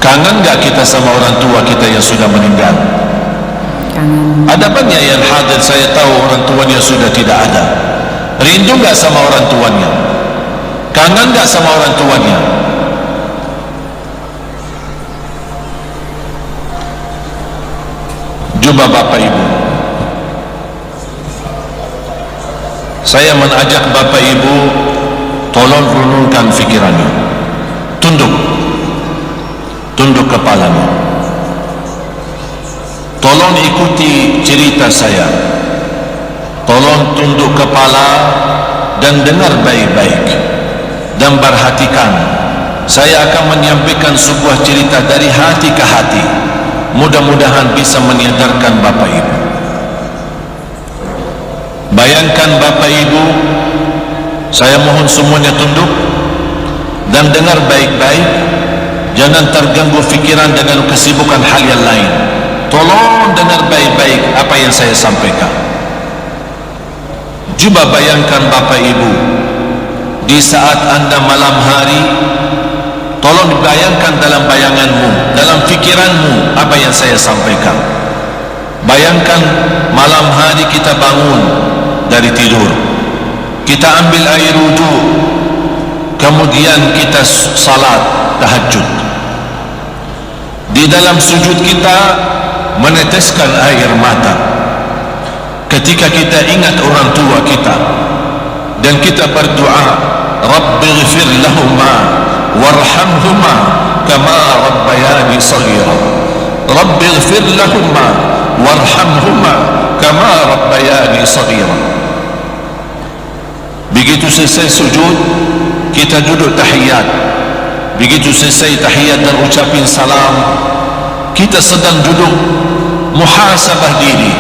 Kangen gak kita sama orang tua kita yang sudah meninggal? Kangen. Ada banyak yang hadir, saya tahu orang tuanya sudah tidak ada. Rindu gak sama orang tuanya? Kangen gak sama orang tuanya? Jumpa Bapak Ibu, saya mengajak Bapak Ibu, tolong renungkan fikirannya, tunduk kepalanya, tolong ikuti cerita saya, tolong tunduk kepala dan dengar baik-baik dan perhatikan. Saya akan menyampaikan sebuah cerita dari hati ke hati, mudah-mudahan bisa menyadarkan Bapak Ibu. Bayangkan Bapak Ibu, saya mohon semuanya tunduk dan dengar baik-baik, jangan terganggu fikiran dengan kesibukan hal yang lain. Tolong dengar baik-baik apa yang saya sampaikan. Cuba bayangkan Bapak Ibu, di saat Anda malam hari, tolong bayangkan dalam bayanganmu, dalam fikiranmu apa yang saya sampaikan. Bayangkan malam hari kita bangun dari tidur, kita ambil air wudu, kemudian kita salat tahajud. Di dalam sujud kita meneteskan air mata ketika kita ingat orang tua kita, dan kita berdoa, Rabbighfir lahumma warhamhuma kama rabbayani saghira. Rabbighfir lahumma warhamhuma kama rabbayani saghira. Begitu selesai sujud, kita duduk tahiyat. Begitu selesai tahiyat dan ucapin salam, kita sedang duduk muhasabah diri,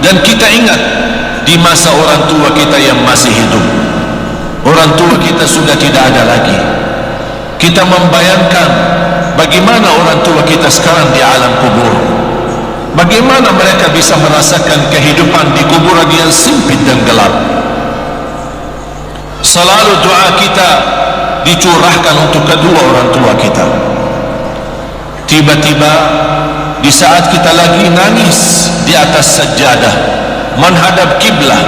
dan kita ingat di masa orang tua kita yang masih hidup. Orang tua kita sudah tidak ada lagi. Kita membayangkan bagaimana orang tua kita sekarang di alam kubur, bagaimana mereka bisa merasakan kehidupan di kuburan yang sempit dan gelap. Selalu doa kita dicurahkan untuk kedua orang tua kita. Tiba-tiba di saat kita lagi nangis di atas sajadah menghadap kiblah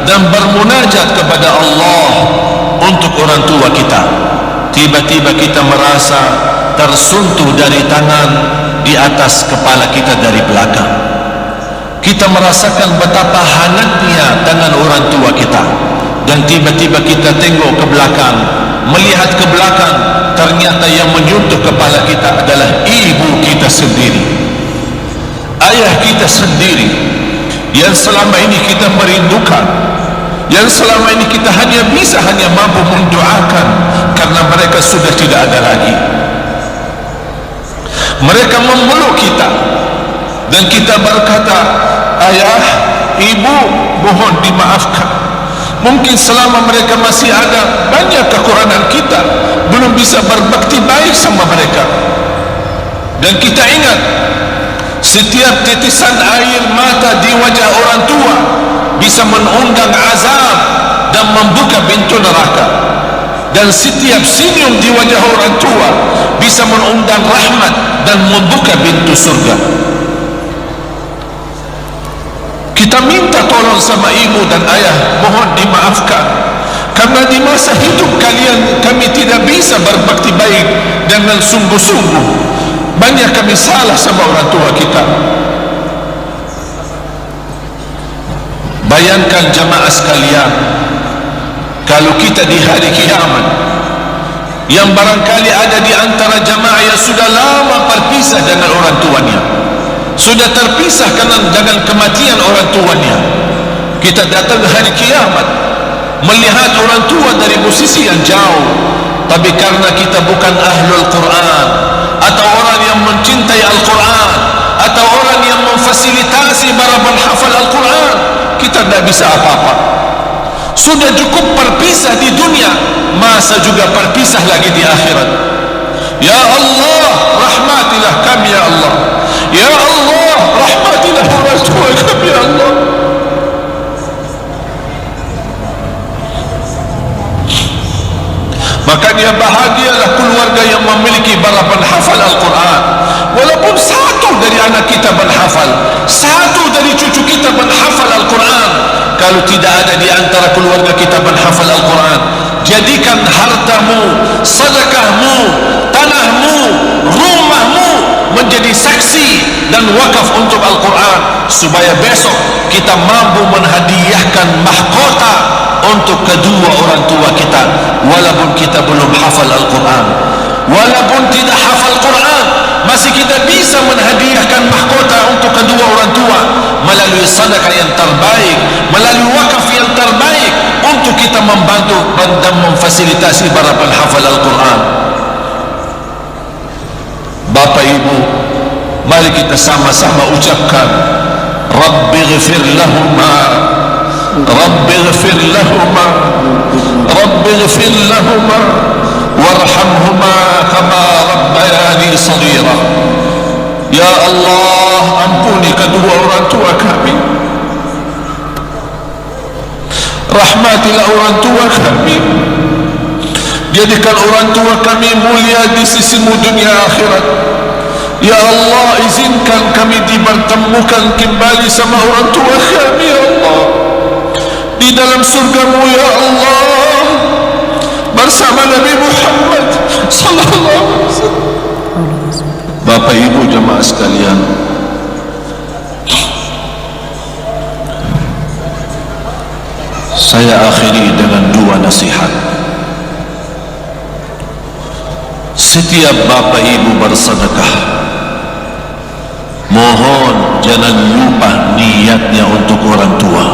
dan bermunajat kepada Allah untuk orang tua kita, tiba-tiba kita merasa tersentuh dari tangan di atas kepala kita dari belakang. Kita merasakan betapa hangatnya tangan orang tua kita, dan tiba-tiba kita tengok ke belakang, melihat ke belakang, ternyata yang menyentuh kepala kita adalah ibu kita sendiri, ayah kita sendiri, yang selama ini kita merindukan, yang selama ini kita hanya mampu mendoakan, karena mereka sudah tidak ada lagi. Mereka memeluk kita, dan kita berkata, ayah, ibu, mohon dimaafkan. Mungkin selama mereka masih ada, banyak kekurangan kita, belum bisa berbakti baik sama mereka. Dan kita ingat, setiap titisan air mata di wajah orang tua bisa mengundang azab dan membuka pintu neraka, dan setiap senyum di wajah orang tua bisa mengundang rahmat dan membuka pintu surga. Kita minta tolong sama ibu dan ayah, mohon dimaafkan, karena di masa hidup kalian kami tidak bisa berbakti baik dengan sungguh-sungguh. Banyak kami salah sama orang tua kita. Bayangkan jamaah sekalian, kalau kita di hari kiamat, yang barangkali ada di antara jamaah yang sudah lama berpisah dengan orang tuanya, sudah terpisah dengan kematian orang tuanya. Kita datang hari kiamat melihat orang tua dari posisi yang jauh, tapi karena kita bukan ahlul Quran, atau orang yang mencintai Al-Quran, atau orang yang memfasilitasi para penghafal Al-Quran, kita tidak bisa apa-apa. Sudah cukup berpisah di dunia, masa juga berpisah lagi di akhirat. Ya Allah, rahmatilah kami ya Allah. Ya Allah, rahmatilah orang tua kami ya Allah. Makanya bahagialah keluarga yang memiliki para penghafal Al-Quran, kita menghafal, satu dari cucu kita menghafal Al-Quran. Kalau tidak ada di antara keluarga kita menghafal Al-Quran, jadikan hartamu, sedekahmu, tanahmu, rumahmu menjadi saksi dan wakaf untuk Al-Quran, supaya besok kita mampu menghadiahkan mahkota untuk kedua orang tua kita, walaupun kita belum hafal Al-Quran. Walaupun tidak hafal Quran, masih kita bisa menghadiahkan mahkota untuk kedua orang tua melalui sedekah yang terbaik, melalui wakaf yang terbaik, untuk kita membantu dan memfasilitasi para penghafal Al-Quran. Bapak Ibu, mari kita sama-sama ucapkan Rabbi ghfir lahuma, Rabbi ghfir lahuma, Rabbi ghfir lahuma warhamhuma kama rabbayani saghira. Ya Allah, ampuni kedua orang tua kami, rahmatilah orang tua kami, jadikan orang tua kami mulia di sisimu dunia akhirat. Ya Allah, izinkan kami dipertemukan kembali sama orang tua kami, ya Allah, di dalam surgamu, ya Allah, bersama Nabi Muhammad sallallahu alaihi wasallam. Bapak Ibu jemaah sekalian, saya akhiri dengan dua nasihat. Setiap Bapak Ibu bersedekah, mohon jangan lupa niatnya untuk orang tua.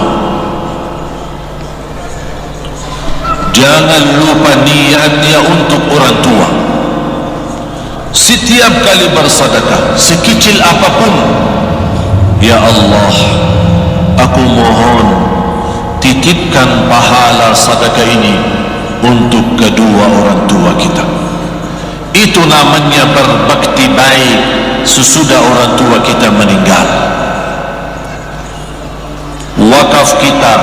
Jangan lupa niatnya untuk orang tua. Setiap kali bersedekah, sekecil apapun, ya Allah, aku mohon titipkan pahala sedekah ini untuk kedua orang tua kita. Itu namanya berbakti baik sesudah orang tua kita meninggal. Wakaf kita,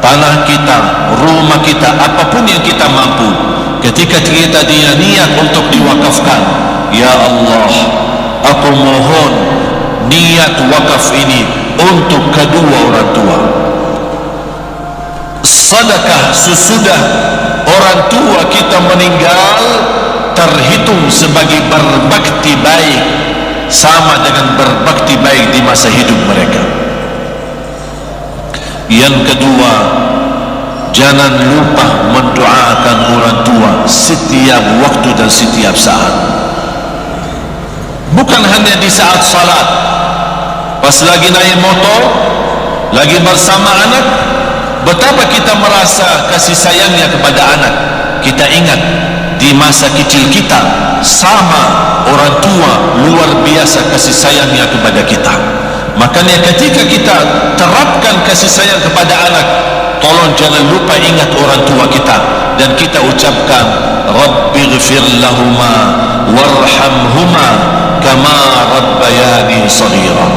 tanah kita, rumah kita, apapun yang kita mampu, ketika kita dia niat untuk diwakafkan, ya Allah, aku mohon niat wakaf ini untuk kedua orang tua. Sedekah sesudah orang tua kita meninggal terhitung sebagai berbakti baik, sama dengan berbakti baik di masa hidup mereka. Yang kedua, jangan lupa mendoakan orang tua setiap waktu dan setiap saat. Bukan hanya di saat salat, pas lagi naik motor, lagi bersama anak, betapa kita merasa kasih sayangnya kepada anak. Kita ingat di masa kecil kita, sama orang tua luar biasa kasih sayangnya kepada kita. Makanya ketika kita terapkan kasih sayang kepada anak, tolong jangan lupa ingat orang tua kita, dan kita ucapkan Rabbi ghfir lahuma warhamhuma kama rabbayani saghira.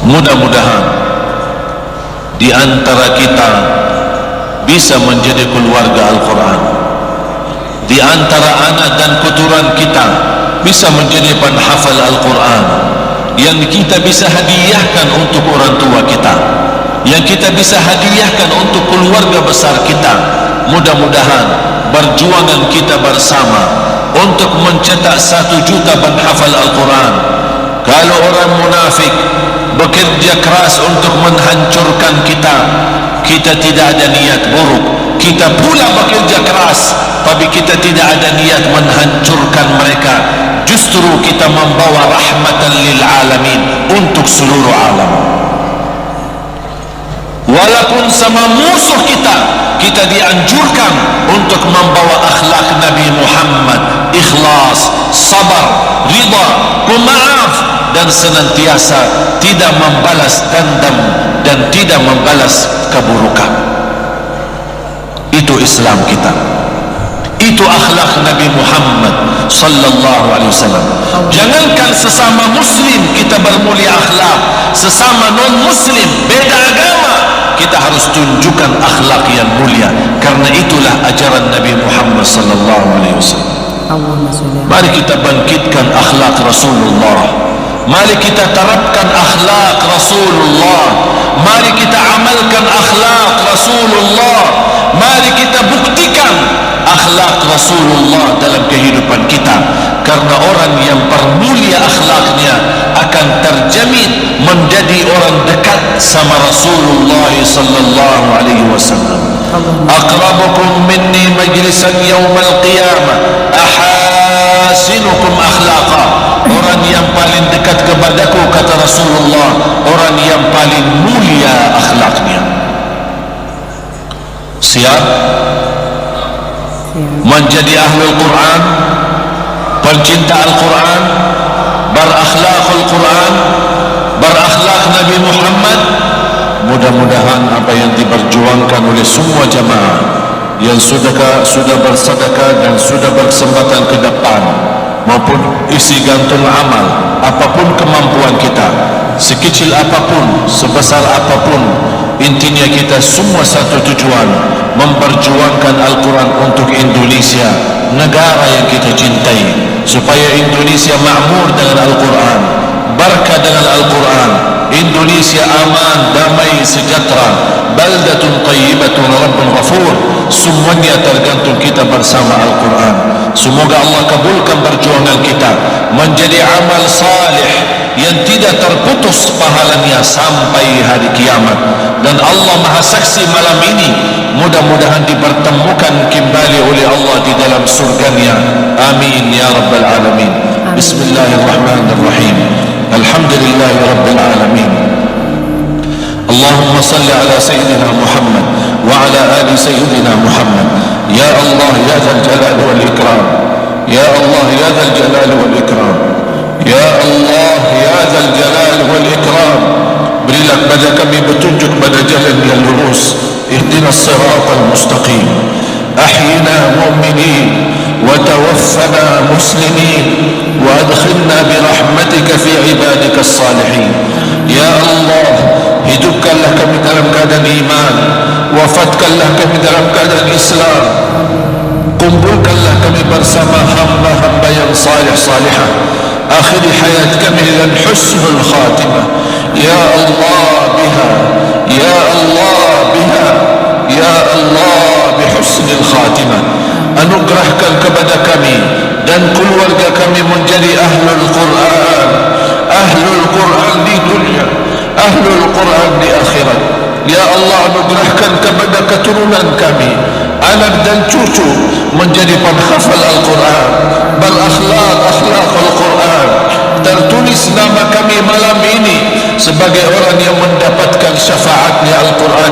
Mudah-mudahan di antara kita bisa menjadi keluarga Al-Quran, di antara anak dan keturunan kita bisa menjadi penghafal Al-Quran, yang kita bisa hadiahkan untuk orang tua kita, yang kita bisa hadiahkan untuk keluarga besar kita. Mudah-mudahan perjuangan kita bersama untuk mencetak 1 juta penghafal Al-Quran. Kalau orang munafik bekerja keras untuk menghancurkan kita, kita tidak ada niat buruk. Kita pula bekerja keras, tapi kita tidak ada niat menghancurkan mereka. Justru kita membawa rahmatan lil alamin untuk seluruh alam. Walaupun sama musuh kita, kita dianjurkan untuk membawa akhlak Nabi Muhammad, ikhlas, sabar, ridha, pemaaf, dan senantiasa tidak membalas dendam dan tidak membalas keburukan. Itu Islam kita, itu akhlak Nabi Muhammad sallallahu alaihi wasallam. Jangankan sesama muslim kita bermulia akhlak, sesama non muslim beda agama kita harus tunjukkan akhlak yang mulia, karena itulah ajaran Nabi Muhammad sallallahu alaihi wasallam. Allahumma sholli ala Mari kita bangkitkan akhlak Rasulullah. Mari kita terapkan akhlak Rasulullah. Mari kita amalkan akhlak Rasulullah. Mari kita buktikan akhlak Rasulullah dalam kehidupan kita, karena orang yang permulia akhlaknya akan terjamin menjadi orang dekat sama Rasulullah sallallahu alaihi wasallam. Aqrabukum minni majlisan yaumal qiyamah ahasinukum akhlaqa. Orang yang paling dekat kepadaku, kata Rasulullah, orang yang paling mulia akhlaknya. Siap menjadi ahlul Quran, pencinta Al-Quran, berakhlakul Quran, berakhlak Nabi Muhammad. Mudah-mudahan apa yang diperjuangkan oleh semua jamaah yang sudah bersedekah dan sudah berkesempatan ke depan, maupun isi gantung amal, apapun kemampuan kita, sekecil apapun, sebesar apapun, intinya kita semua satu tujuan, memperjuangkan Al-Quran untuk Indonesia, negara yang kita cintai, supaya Indonesia makmur dengan Al-Quran, berkah dengan Al-Quran, Indonesia aman, damai, sejahtera, baldatun tayyibatun rabbun ghafur. Semuanya tergantung kita bersama Al-Quran. Semoga Allah kabulkan perjuangan kita menjadi amal salih yang tidak terputus pahalanya sampai hari kiamat. Dan Allah Maha Saksi, malam ini mudah-mudahan dipertemukan kembali oleh Allah di dalam surganya. Amin ya rabbal alamin. Bismillahirrahmanirrahim. Alhamdulillahi rabbil alamin. Allahumma salli ala sayyidina Muhammad wa ala ali sayyidina Muhammad. Ya Allah ya dzal jalali wal ikram. Ya Allah ya dzal jalali wal ikram. Ya Allah ya dzal jalali wal ikram. Berilah kepada kami petunjuk pada jalan yang lurus. Ihdinas siratal mustaqim. Ahyina mu'minin wa tawaffana muslimin wa adkhilna bi rahmatika fi ibadika as-salihin. Ya Allah, hidupkanlah kami dalam keadaan iman, wafatkanlah kami dalam keadaan Islam, kumpulkanlah kami bersama hamba-hamba yang salih-salihah, akhiri hayat kami dengan husnul khatimah. Ya Allah biha, Ya Allah biha, Ya Allah bihusnil khatimah. Anugerahkan kepada kami dan keluarga kami menjadi ahlul Quran, ahlul Quran di dunia, ahlul Quran di akhirat. Ya Allah, anugerahkan kepada keturunan kami, anak dan cucu, menjadi penghafal Al-Quran, berakhlak Al-Quran. Tertulis nama kami malam ini sebagai orang yang mendapatkan syafaatnya Al-Quran.